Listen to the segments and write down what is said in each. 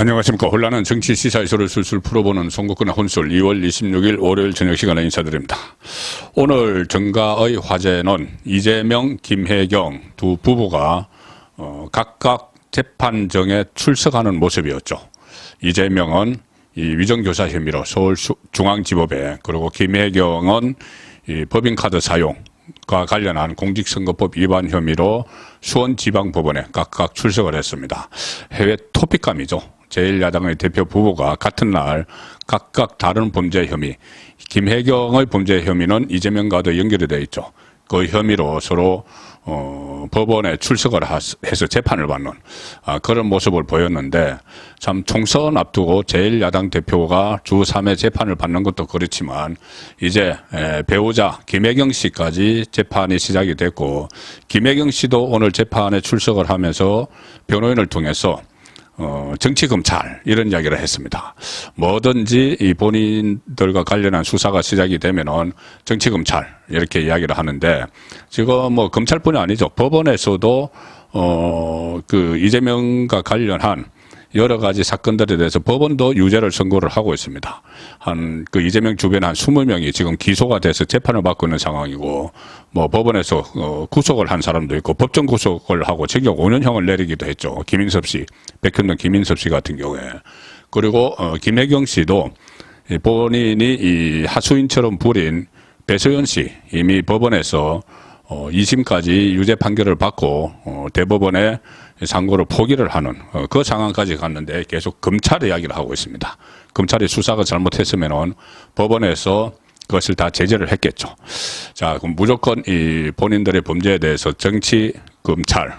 안녕하십니까. 혼란한 정치 시사 이슈를 술술 풀어보는 송국근의 혼술 2월 26일 월요일 저녁 시간에 인사드립니다. 오늘 정가의 화제는 이재명, 김혜경 두 부부가 각각 재판정에 출석하는 모습이었죠. 이재명은 이 위정교사 혐의로 서울중앙지법에, 그리고 김혜경은 이 법인카드 사용과 관련한 공직선거법 위반 혐의로 수원지방법원에 각각 출석을 했습니다. 해외 토픽감이죠. 제1야당의 대표 부부가 같은 날 각각 다른 범죄 혐의, 김혜경의 범죄 혐의는 이재명과도 연결이 되어 있죠. 그 혐의로 서로 법원에 출석을 해서 재판을 받는 그런 모습을 보였는데, 참 총선 앞두고 제1야당 대표가 주 3회 재판을 받는 것도 그렇지만 이제 배우자 김혜경 씨까지 재판이 시작이 됐고, 김혜경 씨도 오늘 재판에 출석을 하면서 변호인을 통해서 정치검찰 이런 이야기를 했습니다. 뭐든지 이 본인들과 관련한 수사가 시작이 되면은 정치검찰 이렇게 이야기를 하는데, 지금 뭐 검찰뿐이 아니죠. 법원에서도 그 이재명과 관련한 여러 가지 사건들에 대해서 법원도 유죄를 선고를 하고 있습니다. 그 이재명 주변 한 20명이 지금 기소가 돼서 재판을 받고 있는 상황이고, 뭐 법원에서 구속을 한 사람도 있고, 법정 구속을 하고 징역 5년형을 내리기도 했죠. 김인섭 씨, 백현동 김인섭 씨 같은 경우에. 그리고 김혜경 씨도 본인이 이 하수인처럼 부린 배소연 씨 이미 법원에서 2심까지 유죄 판결을 받고 대법원에 상고를 포기를 하는 그 상황까지 갔는데, 계속 검찰 이야기를 하고 있습니다. 검찰이 수사가 잘못했으면은 법원에서 그것을 다 제재를 했겠죠. 자, 그럼 무조건 이 본인들의 범죄에 대해서 정치 검찰,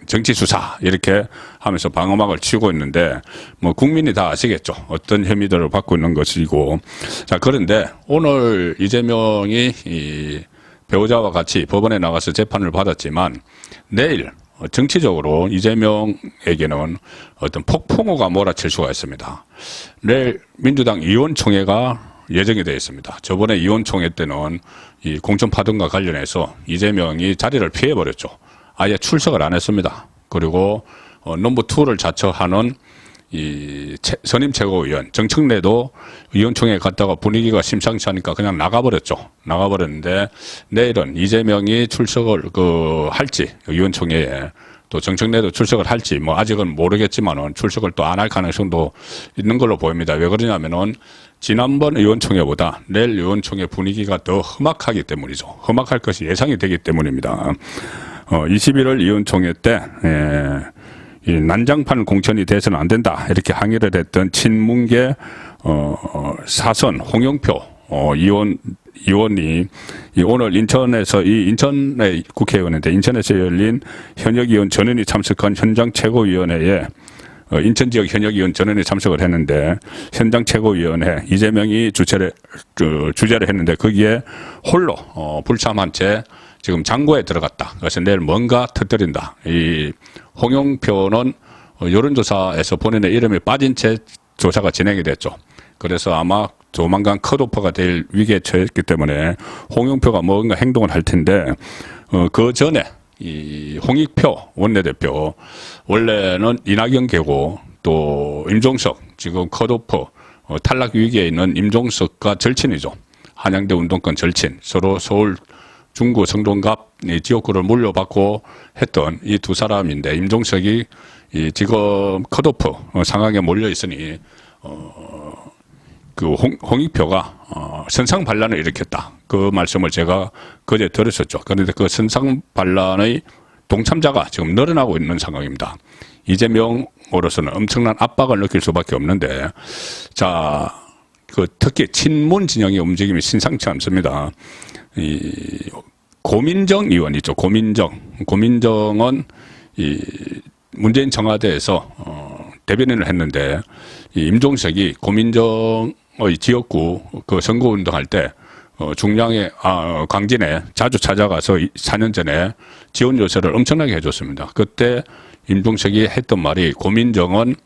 정치 수사 이렇게 하면서 방어막을 치고 있는데, 뭐 국민이 다 아시겠죠. 어떤 혐의들을 받고 있는 것이고. 자, 그런데 오늘 이재명이 이 배우자와 같이 법원에 나가서 재판을 받았지만, 내일 정치적으로 이재명에게는 어떤 폭풍우가 몰아칠 수가 있습니다. 내일 민주당 의원총회가 예정이 되어 있습니다. 저번에 의원총회 때는 이 공천파동과 관련해서 이재명이 자리를 피해버렸죠. 아예 출석을 안 했습니다. 그리고 넘버2를 자처하는 이 선임 최고위원 정청래도 의원총회에 갔다가 분위기가 심상치 않으니까 그냥 나가버렸죠. 나가버렸는데, 내일은 이재명이 출석을 할지, 의원총회에 또 정청래도 출석을 할지 뭐 아직은 모르겠지만은 출석을 또 안 할 가능성도 있는 걸로 보입니다. 왜 그러냐면은 지난번 의원총회보다 내일 의원총회 분위기가 더 험악하기 때문이죠. 험악할 것이 예상이 되기 때문입니다. 21월 의원총회 때 이 난장판 공천이 돼서는 안 된다 이렇게 항의를 했던 친문계 사선 홍영표 의원이 오늘 인천에서 인천의 국회의원인데, 인천에서 열린 현역의원 전원이 참석한 현장 최고위원회에 인천 지역 현역의원 전원이 참석을 했는데, 현장 최고위원회 이재명이 주재를 했는데, 거기에 홀로 불참한 채 지금 장고에 들어갔다. 그래서 내일 뭔가 터뜨린다. 이 홍영표는 여론조사에서 본인의 이름이 빠진 채 조사가 진행이 됐죠. 그래서 아마 조만간 컷오프가 될 위기에 처했기 때문에 홍영표가 뭔가 행동을 할 텐데, 그 전에 이 홍익표 원내대표, 원래는 이낙연 계고 또 임종석, 지금 컷오프 탈락 위기에 있는 임종석과 절친이죠. 한양대 운동권 절친, 서로 서울 중구 성동갑 지역구를 물려받고 했던 이 두 사람인데, 임종석이 지금 컷오프 상황에 몰려 있으니 그 홍익표가 선상반란을 일으켰다. 그 말씀을 제가 그제 들었었죠. 그런데 그 선상반란의 동참자가 지금 늘어나고 있는 상황입니다. 이재명으로서는 엄청난 압박을 느낄 수밖에 없는데, 자, 특히 친문 진영의 움직임이 심상치 않습니다. 이 고민정 의원이죠. 고민정은 이 문재인 청와대에서 대변인을 했는데, 이 임종석이 고민정의 지역구 그 선거운동할 때 중량의 광진에 자주 찾아가서 4년 전에 지원 요새를 엄청나게 해줬습니다. 그때 임종석이 했던 말이, 고민정은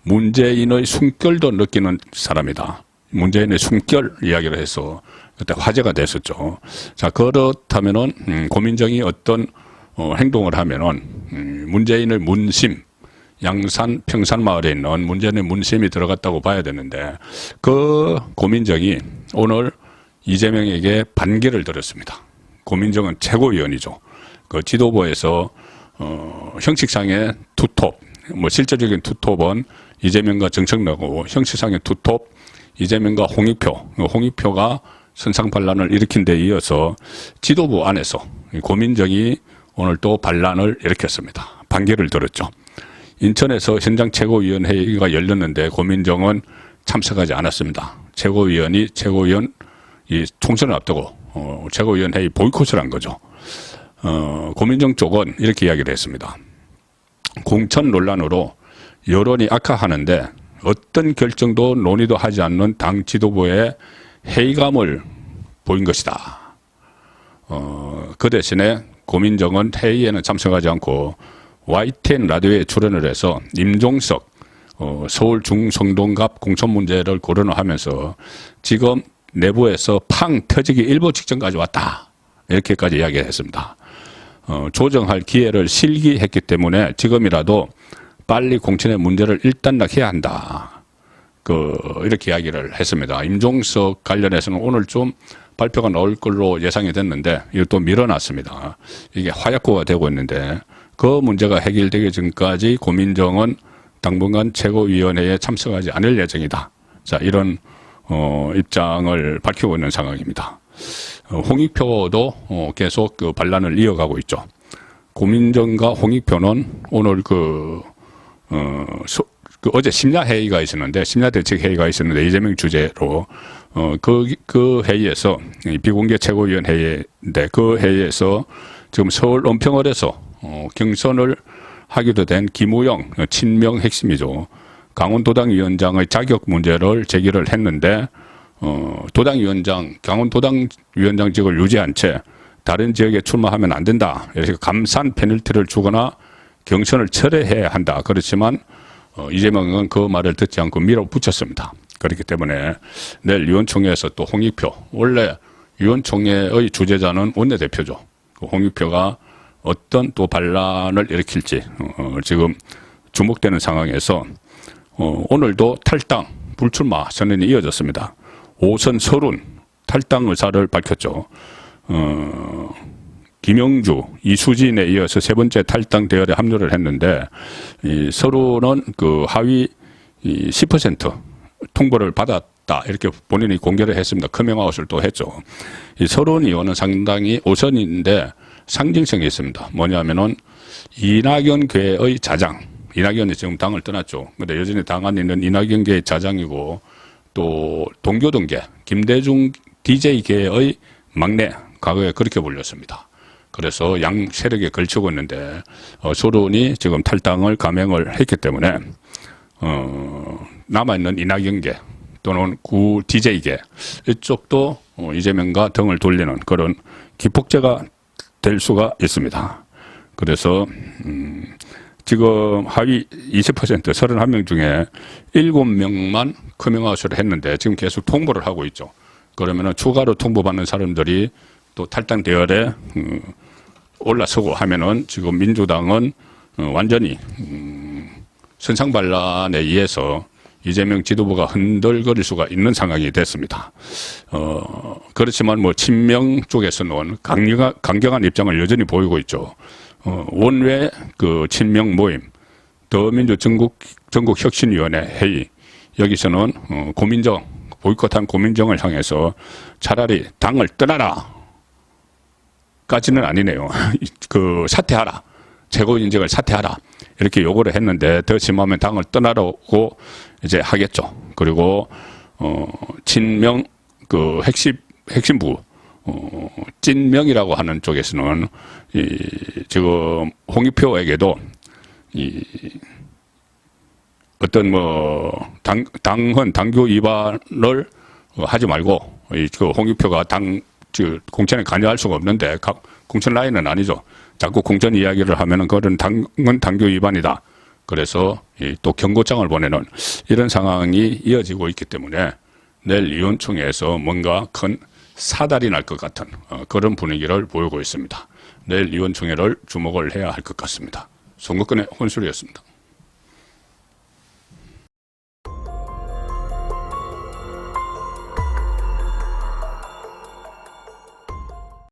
문재인의 숨결도 느끼는 사람이다. 문재인의 숨결 이야기를 해서 그때 화제가 됐었죠. 자, 그렇다면은 고민정이 어떤 행동을 하면은 문재인의 문심, 양산 평산마을에 있는 문제는 문심이 들어갔다고 봐야 되는데 그 고민정이 오늘 이재명에게 반기를 들었습니다. 고민정은 최고위원이죠. 그 지도부에서 형식상의 투톱, 뭐 실질적인 투톱은 이재명과 정청래고 형식상의 투톱 이재명과 홍익표가 선상 반란을 일으킨 데 이어서 지도부 안에서 고민정이 오늘 또 반란을 일으켰습니다. 반기를 들었죠. 인천에서 현장 최고위원회의가 열렸는데 고민정은 참석하지 않았습니다. 최고위원 이 총선을 앞두고 최고위원 회의 보이콧을 한 거죠. 고민정 쪽은 이렇게 이야기를 했습니다. 공천 논란으로 여론이 악화하는데 어떤 결정도 논의도 하지 않는 당 지도부의 회의감을 보인 것이다. 그 대신에 고민정은 회의에는 참석하지 않고 YTN 라디오에 출연을 해서 임종석 서울 중성동갑 공천 문제를 거론하면서 지금 내부에서 팡 터지기 일보 직전까지 왔다. 이렇게까지 이야기를 했습니다. 조정할 기회를 실기했기 때문에 지금이라도 빨리 공천의 문제를 일단락해야 한다. 이렇게 이야기를 했습니다. 임종석 관련해서는 오늘 좀 발표가 나올 걸로 예상이 됐는데 이것도 밀어놨습니다. 이게 화약고가 되고 있는데 그 문제가 해결되기 전까지 고민정은 당분간 최고위원회에 참석하지 않을 예정이다. 자, 이런 입장을 밝히고 있는 상황입니다. 홍익표도 계속 그 반란을 이어가고 있죠. 고민정과 홍익표는 오늘 어제 심야회의가 있었는데, 심야대책회의가 있었는데, 이재명 주재로, 그 회의에서, 비공개 최고위원 회의인데, 그 회의에서 지금 서울 은평을에서, 경선을 하기도 된 김우영 친명 핵심이죠. 강원도당위원장의 자격 문제를 제기를 했는데, 강원도당위원장직을 유지한 채 다른 지역에 출마하면 안 된다. 이렇게 감산 페널티를 주거나 경선을 철회해야 한다. 그렇지만 이재명은 그 말을 듣지 않고 밀어붙였습니다. 그렇기 때문에 내일 위원총회에서 또 홍익표, 원래 위원총회의 주재자는 원내대표죠. 홍익표가 어떤 또 반란을 일으킬지 지금 주목되는 상황에서 오늘도 탈당, 불출마 선언이 이어졌습니다. 5선 서른 탈당 의사를 밝혔죠. 김영주, 이수진에 이어서 세 번째 탈당 대열에 합류를 했는데, 이 서른은 그 하위 10% 통보를 받았다. 이렇게 본인이 공개를 했습니다. 커밍아웃을 또 했죠. 이 서른 의원은 상당히 5선인데 상징성이 있습니다. 뭐냐면은 이낙연 계의 자장. 이낙연이 지금 당을 떠났죠. 근데 여전히 당 안에 있는 이낙연계의 자장이고 또 동교동계, 김대중 DJ계의 막내, 과거에 그렇게 불렸습니다. 그래서 양 세력에 걸치고 있는데 서른이 지금 탈당을 감행을 했기 때문에 남아있는 이낙연계 또는 구 DJ계 이쪽도 이재명과 등을 돌리는 그런 기폭제가 될 수가 있습니다. 그래서 지금 하위 20% 31명 중에 7명만 커밍아웃을 했는데 지금 계속 통보를 하고 있죠. 그러면은 추가로 통보받는 사람들이 또 탈당 대열에 올라서고 하면은 지금 민주당은 완전히 선상반란에 의해서 이재명 지도부가 흔들거릴 수가 있는 상황이 됐습니다. 그렇지만 뭐 친명 쪽에서는 강경한 입장을 여전히 보이고 있죠. 원외 그 친명 모임, 더민주 전국혁신위원회 회의, 여기서는 고민정, 보이콧한 고민정을 향해서 차라리 당을 떠나라 까지는 아니네요. 사퇴하라. 최고인직을 사퇴하라. 이렇게 요구를 했는데 더 심하면 당을 떠나라고 이제 하겠죠. 그리고 친명 그 핵심부 찐명이라고 하는 쪽에서는 지금 홍익표에게도 어떤 당규 위반을 하지 말고 홍익표가 공천에 관여할 수가 없는데 공천 라인은 아니죠. 자꾸 공천 이야기를 하면은 그런 당은 당규 위반이다. 그래서 또 경고장을 보내는 이런 상황이 이어지고 있기 때문에 내일 위원총회에서 뭔가 큰 사달이 날 것 같은 그런 분위기를 보이고 있습니다. 내일 위원총회를 주목을 해야 할 것 같습니다. 선거권의 혼술이었습니다.